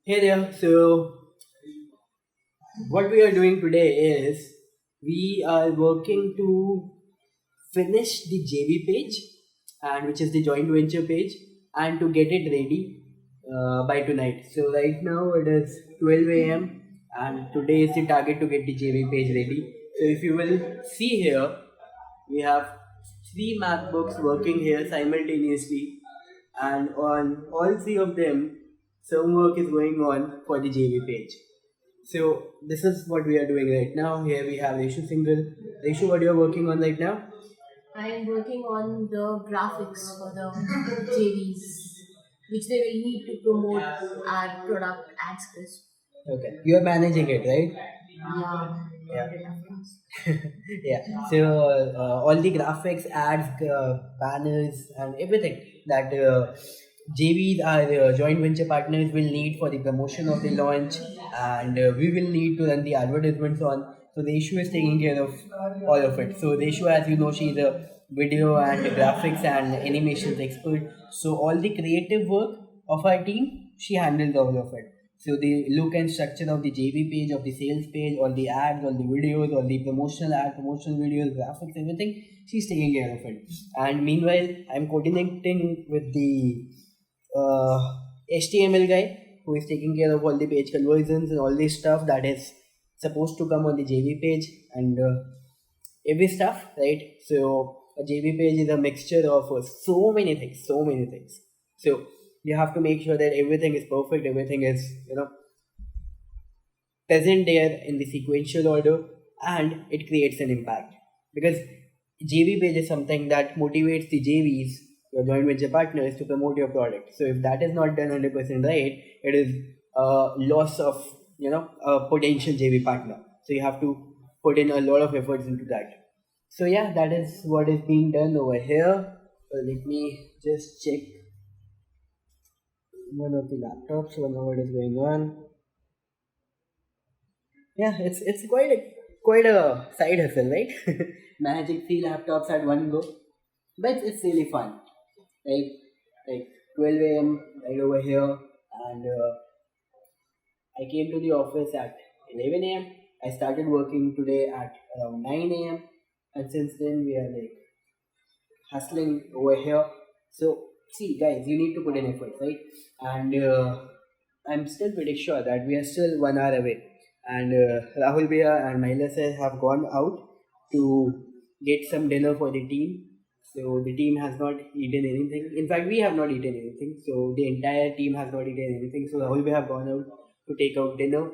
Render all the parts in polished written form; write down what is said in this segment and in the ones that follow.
Hey there. So, what we are doing today is we are working to finish the JV page, and which is the joint venture page, and to get it ready by tonight. So, right now it is 12 a.m. and today is the target to get the JV page ready. So, if you will see here, we have three MacBooks working here simultaneously, and on all three of them, some work is going on for the JV page. So this is what we are doing right now. Here we have Reshu Single. Reshu, what you are working on right now? I am working on the graphics for the JVs, which they will need to promote our product ads crisp. Okay, you are managing it, right? Yeah, Yeah. of course. Yeah. So all the graphics, ads, banners, and everything that JVs, our joint venture partners, will need for the promotion of the launch, and we will need to run the advertisements on. So the issue is taking care of all of it. So the issue, as you know, she's a video and graphics and animations expert. So all the creative work of our team, she handles all of it. So the look and structure of the JV page, of the sales page, all the ads, all the videos, all the promotional ad, promotional videos, graphics, everything, she's taking care of it. And meanwhile, I'm coordinating with the HTML guy who is taking care of all the page conversions and all this stuff that is supposed to come on the JV page and every stuff, right? So a JV page is a mixture of so many things, so many things. So you have to make sure that everything is perfect, everything is present there in the sequential order, and it creates an impact because JV page is something that motivates the JVs, your joint venture partners, to promote your product. So if that is not done 100% right, it is a loss of a potential JV partner. So you have to put in a lot of efforts into that. So yeah, that is what is being done over here. Let me just check one of the laptops, what is going on. Yeah, it's quite a side hustle, right? Managing three laptops at one go, but it's really fun. Like like 12 a.m. right over here, and I came to the office at 11 a.m. I started working today at around 9 a.m. and since then we are like hustling over here. So see, guys, you need to put in effort, right? And I'm still pretty sure that we are still 1 hour away. And Rahul Bhaiya and Mahila sir have gone out to get some dinner for the team. So the team has not eaten anything. In fact, we have not eaten anything. So the entire team has not eaten anything. So Rahul Bhaiya have gone out to take out dinner.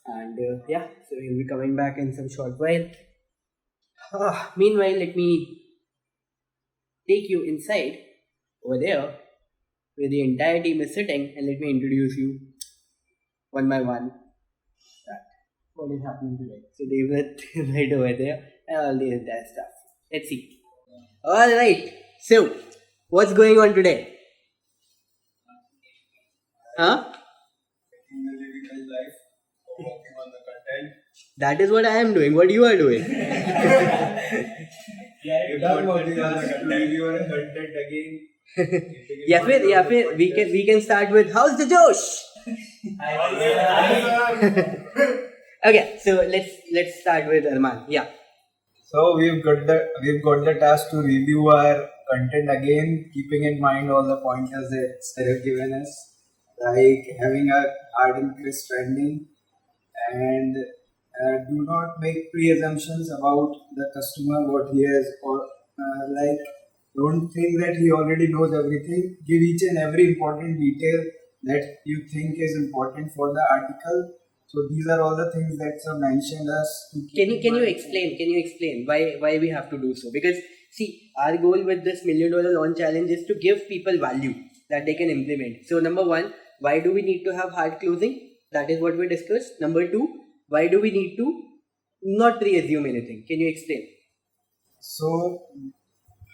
And yeah, so he'll be coming back in some short while. Meanwhile, let me take you inside over there where the entire team is sitting and let me introduce you one by one that what is happening today. So they were right over there and all the entire stuff. Let's see. Alright. So what's going on today? Huh? That is what I am doing. What you are doing? या फिर we can start with how's the Josh? Okay, so let's start with Arman. Yeah. So we've got the task to review our content again, keeping in mind all the pointers that they have given us, like having a hard and crisp ending, and do not make pre-assumptions about the customer, what he has, or like don't think that he already knows everything. Give each and every important detail that you think is important for the article. So these are all the things that are mentioned us. Can you explain why we have to do so? Because see, our goal with this $1,000,000 launch challenge is to give people value that they can implement. So number one, why do we need to have hard closing? That is what we discussed. Number two, why do we need to not pre-assume anything? Can you explain? So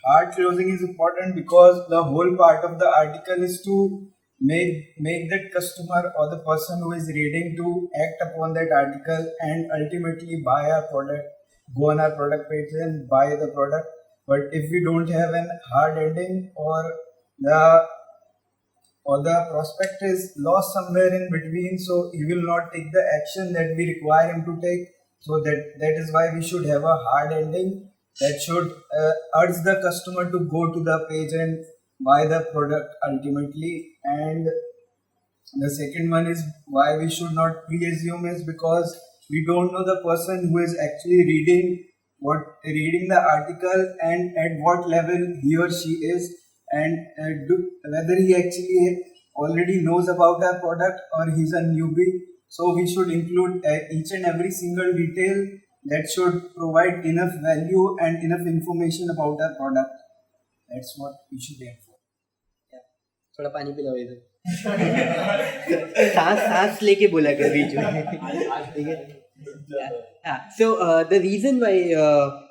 hard closing is important because the whole part of the article is to make that customer or the person who is reading to act upon that article and ultimately buy our product, go on our product page and buy the product. But if we don't have an hard ending or the or the prospect is lost somewhere in between, so he will not take the action that we require him to take. So that is why we should have a hard ending that should urge the customer to go to the page and buy the product ultimately. And the second one is why we should not pre-assume is because we don't know the person who is actually reading the article and at what level he or she is, and whether he actually already knows about our product or he's a newbie. So we should include each and every single detail that should provide enough value and enough information about our product. That's what we should aim for. थोड़ा पानी पिलाओ इधर. सांस लेके बोला कर बीच में. ठीक है. So the reason why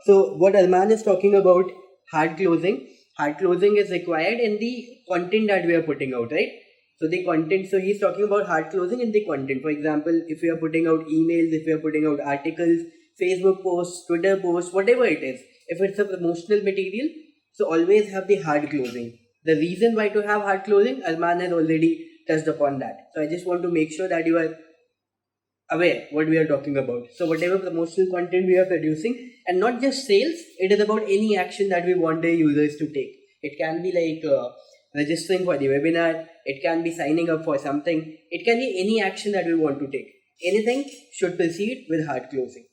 so what Arman is talking about, hard closing is required in the content that we are putting out, right? So the content, so he's talking about hard closing in the content. For example, if we are putting out emails, if we are putting out articles, Facebook posts, Twitter posts, whatever it is, if it's a promotional material, so always have the hard closing. The reason why to have hard closing, Arman has already touched upon that. So I just want to make sure that you are aware what we are talking about. So whatever promotional content we are producing, and not just sales, it is about any action that we want the users to take. It can be like registering for the webinar, it can be signing up for something, it can be any action that we want to take. Anything should proceed with hard closing.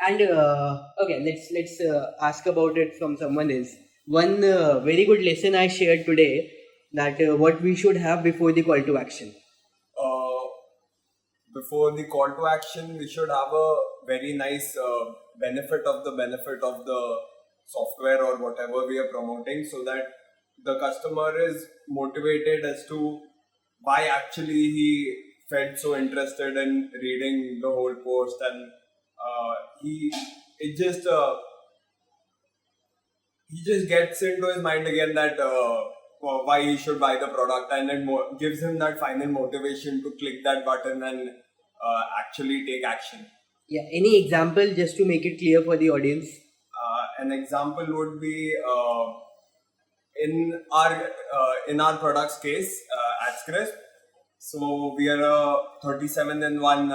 And okay, let's ask about it from someone else. One very good lesson I shared today, that what we should have before the call to action. Before the call to action, we should have a very nice benefit of the software or whatever we are promoting, so that the customer is motivated as to why actually he felt so interested in reading the whole post, and he just gets into his mind again that why he should buy the product, and it gives him that final motivation to click that button and actually take action. Yeah, any example just to make it clear for the audience? An example would be in our product's case, AdsCrisp. So we are a 37-in-1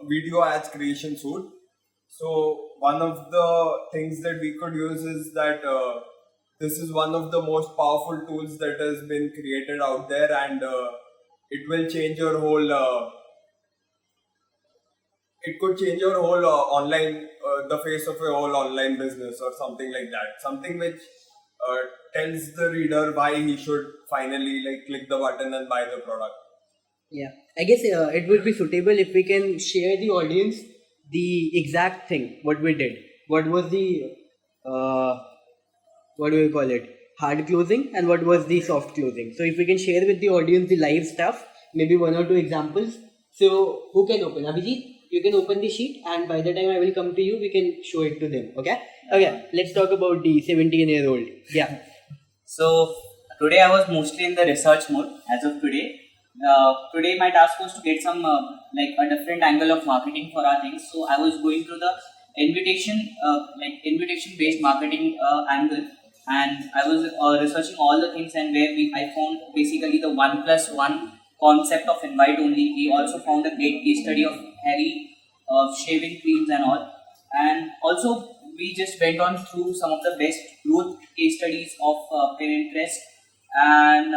video ads creation suite. So one of the things that we could use is that this is one of the most powerful tools that has been created out there, and it will change your whole. It could change your whole online, the face of your whole online business or something like that. Something which tells the reader why he should finally click the button and buy the product. Yeah, I guess it would be suitable if we can share the audience the exact thing, what we did. What was the, what do we call it, hard closing, and what was the soft closing. So if we can share with the audience the live stuff, maybe 1 or 2 examples. So who can open? Abhijit, you can open the sheet, and by the time I will come to you, we can show it to them. Okay? Okay, let's talk about the 17-year-old. Yeah. So today I was mostly in the research mode as of today. Today my task was to get some a different angle of marketing for our things. So I was going through the invitation based marketing angle, and I was researching all the things, and where I found basically the 1+1 concept of invite only. We also found a great case study of Harry shaving creams and all, and also we just went on through some of the best growth case studies of Pinterest and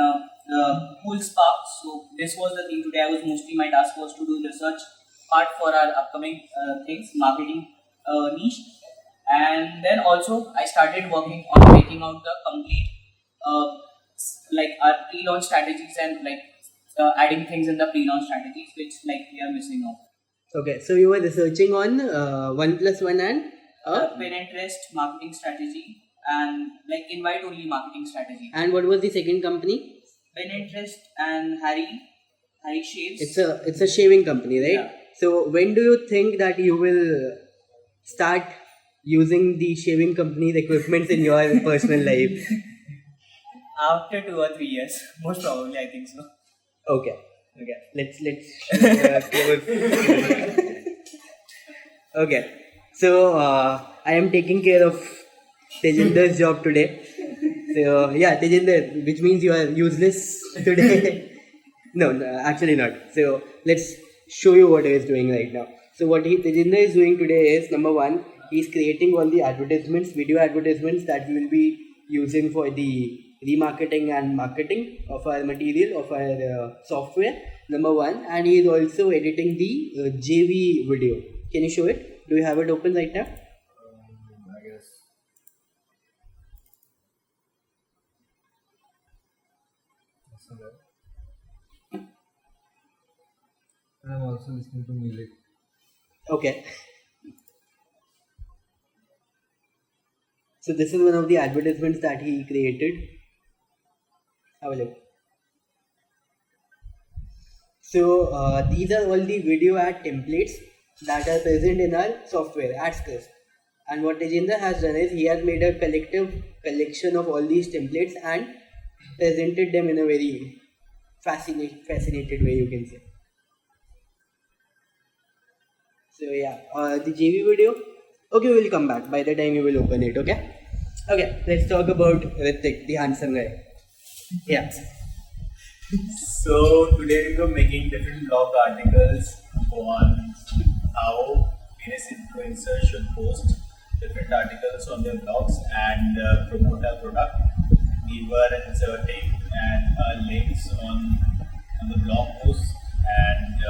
Cool Spark. So this was the thing today. My task was to do research part for our upcoming things, marketing niche, and then also I started working on making out the complete our pre-launch strategies, and adding things in the pre-launch strategies which we are missing out. Okay, so you were researching on 1+1 and Pinterest marketing strategy and invite only marketing strategy. And what was the second company? Pinterest and Harry Shaves. It's a shaving company, right? Yeah. So when do you think that you will start using the shaving company's equipment in your personal life? After 2 or 3 years, most probably, I think so. Okay. Let's close. Okay. So I am taking care of Tejinder's job today. So yeah, Tejinder, which means you are useless today. No, actually not. So let's show you what he is doing right now. So what Tejinder is doing today is, number one, he's creating all the advertisements, video advertisements that we will be using for the remarketing and marketing of our material, of our software. Number one, and he is also editing the JV video. Can you show it? Do you have it open right now? I guess. That's all right. I'm also listening to music. Okay. So this is one of the advertisements that he created. Have a look. So these are all the video ad templates that are present in our software, AdScript. And what Tejinder has done is he has made a collective collection of all these templates and presented them in a very fascinated way, you can say. So yeah, the JV video. Okay, we will come back by the time you will open it. Okay. Okay. Let's talk about Ritik, the handsome guy. Yeah. So today we were making different blog articles on how various influencers should post different articles on their blogs and promote our product. We were inserting links on the blog posts and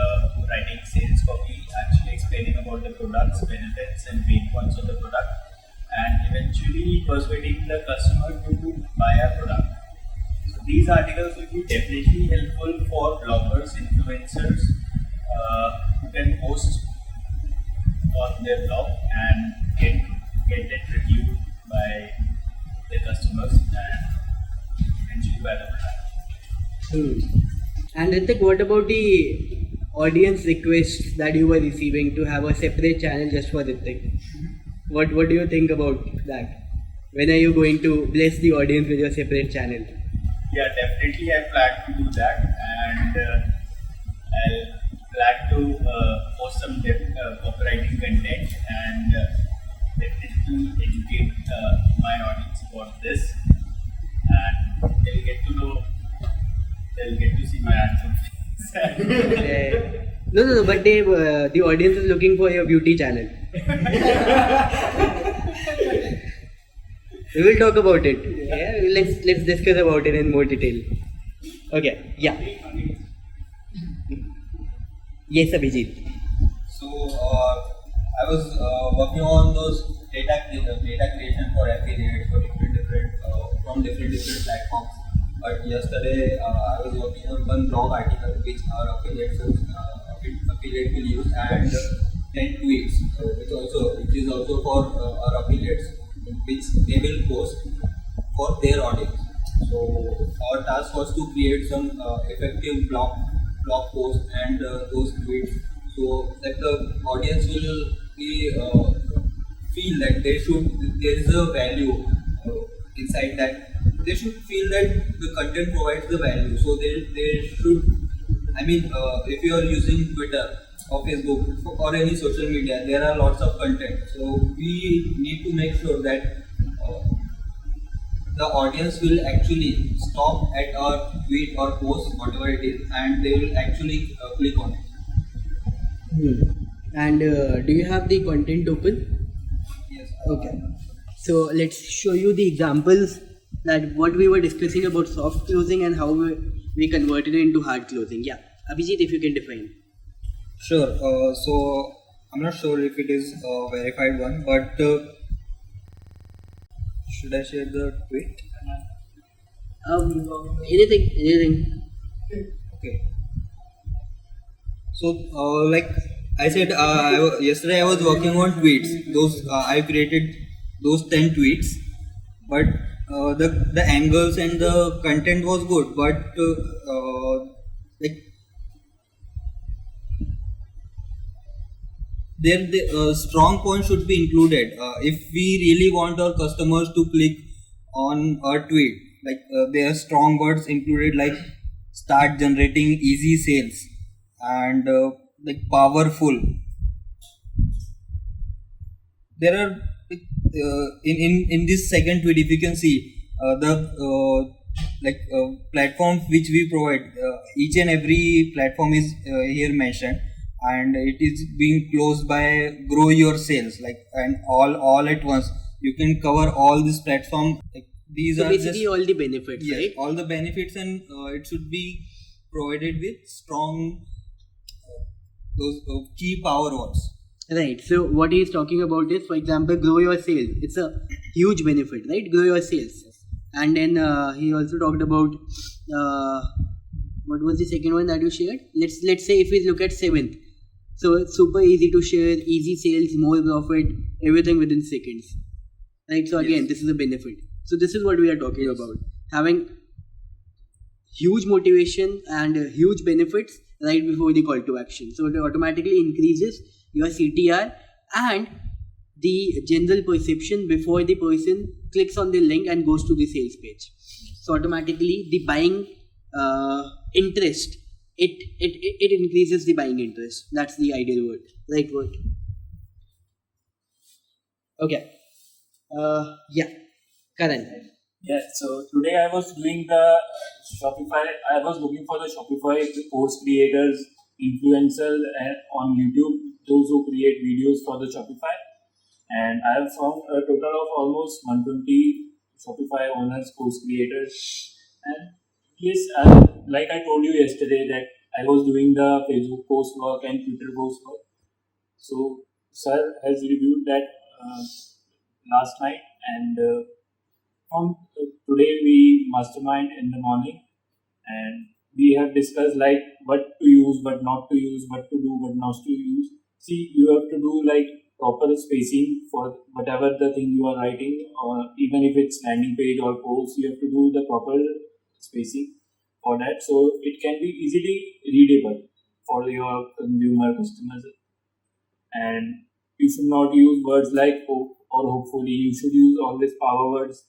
writing sales copy, actually explaining about the product's benefits and pain points of the product, and eventually persuading the customer to buy our product. So these articles will be definitely helpful for bloggers, influencers who can post on their blog and get it reviewed by the customers and eventually by the product. And Ritik, what about the audience requests that you were receiving to have a separate channel just for Ritik? What do you think about that? When are you going to bless the audience with your separate channel? Yeah, definitely I plan to do that, and I'll plan to post some copywriting content and definitely educate my audience about this, and they'll get to see my handsome face. No, but the audience is looking for your beauty channel. We will talk about it. Yeah, let's discuss about it in more detail. Okay, yeah. Yes, Abhijit. So I was working on those data creation for affiliates for different from different platforms. But yesterday I was working on one blog article which our affiliate will use, and 10 tweets which is also for our affiliates, which they will post for their audience. So our task was to create some effective blog posts and those tweets, so that the audience will be feel that there is a value inside that. They should feel that the content provides the value. So they should. I mean, if you are using Twitter or Facebook or any social media, there are lots of content. So we need to make sure that the audience will actually stop at our tweet or post, whatever it is, and they will actually click on it. And do you have the content open? Yes. Okay. So let's show you the examples that what we were discussing about soft closing and how we converted it into hard closing. Yeah. Abhijit, if you can define. Sure. So I'm not sure if it is a verified one, but should I share the tweet? Anything. Okay. So, like I said, yesterday I was working on tweets. Those I created those 10 tweets, but the angles and the content was good, but like the strong point should be included. If we really want our customers to click on our tweet, like there are strong words included, like start generating easy sales and like powerful. There are in this second tweet, if you can see, the platforms which we provide, each and every platform is here mentioned, and it is being closed by grow your sales, and all at once. You can cover all this platform. These So are basically just all the benefits, yes, right? all the benefits, and it should be provided with strong those key power words. Right. So what he is talking about is, for example, grow your sales. It's a huge benefit, right? Grow your sales. And then he also talked about what was the second one that you shared? Let's say if we look at seventh. So it's super easy to share, easy sales, more profit, everything within seconds. Right. So again, this is a benefit. So this is what we are talking about. Having huge motivation and huge benefits right before the call to action. So it automatically increases your CTR and the general perception before the person clicks on the link and goes to the sales page. So automatically the buying interest, it increases the buying interest. That's the ideal word, right word. Okay. Yeah, Karan. Yeah, so today I was doing the Shopify. I was looking for the Shopify course creators, influencers on YouTube, those who create videos for the Shopify. And I have found a total of almost 120 Shopify owners, course creators. And yes, like I told you yesterday, that I was doing the Facebook post work and Twitter post work. So, sir has reviewed that last night, and from today we mastermind in the morning, and we have discussed like what to use, what not to use, what to do, what not to use. See, you have to do like proper spacing for whatever the thing you are writing, or even if it's landing page or post, you have to do the proper spacing for that, so it can be easily readable for your consumer customers. And you should not use words like hope or hopefully. You should use always power words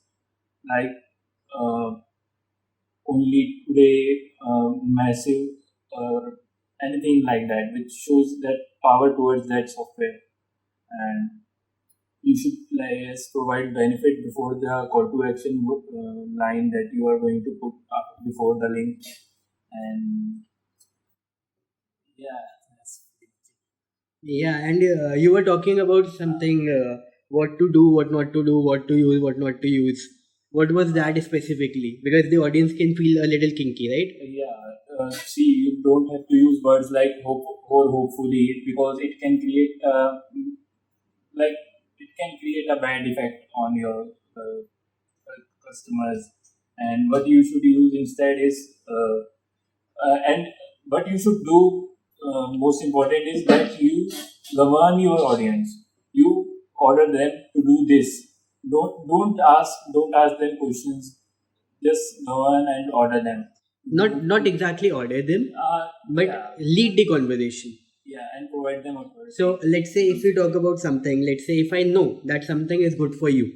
like uh, only today, massive, or anything like that, which shows that power towards that software. And you should like provide benefit before the call to action line that you are going to put up before the link. And yeah, that's Yeah, and you were talking about something, what to do, what not to do, what to use, what not to use. What was that specifically? Because the audience can feel a little kinky, right? yeah. See, you don't have to use words like hope or hopefully, because it can create like it can create a bad effect on your customers. And what you should use instead is and what you should do, most important is that you govern your audience. You order them to do this. Don't ask them questions. Just govern and order them. Not exactly order them, but Yeah, lead the conversation. yeah, and provide them authority. So let's say if we talk about something, let's say if I know that something is good for you,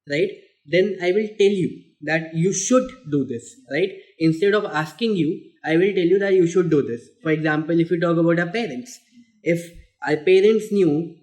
right? Then I will tell you that you should do this, right? Instead of asking you, I will tell you that you should do this. For example, if we talk about our parents, if our parents knew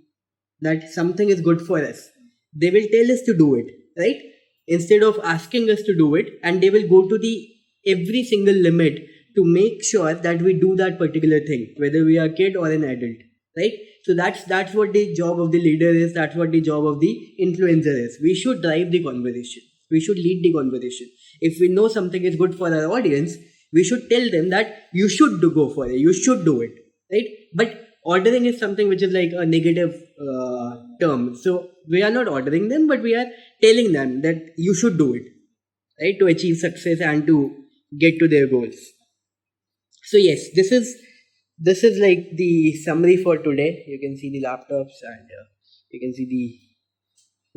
that something is good for us, they will tell us to do it, right? Instead of asking us to do it, and they will go to the every single limit to make sure that we do that particular thing, whether we are a kid or an adult, right? So that's what the job of the leader is. That's what the job of the influencer is. We should drive the conversation. We should lead the conversation. If we know something is good for our audience, we should tell them that you should go for it. You should do it, right? But ordering is something which is like a negative term. So we are not ordering them, but we are telling them that you should do it, right, to achieve success and to get to their goals. So yes, this is like the summary for today. You can see the laptops and you can see the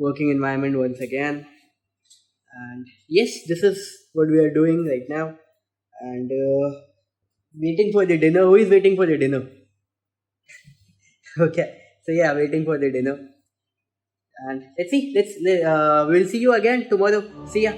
working environment once again. And yes, this is what we are doing right now. And waiting for the dinner. Who is waiting for the dinner? Okay. So yeah, waiting for the dinner. And let's see. We'll see you again tomorrow. See ya.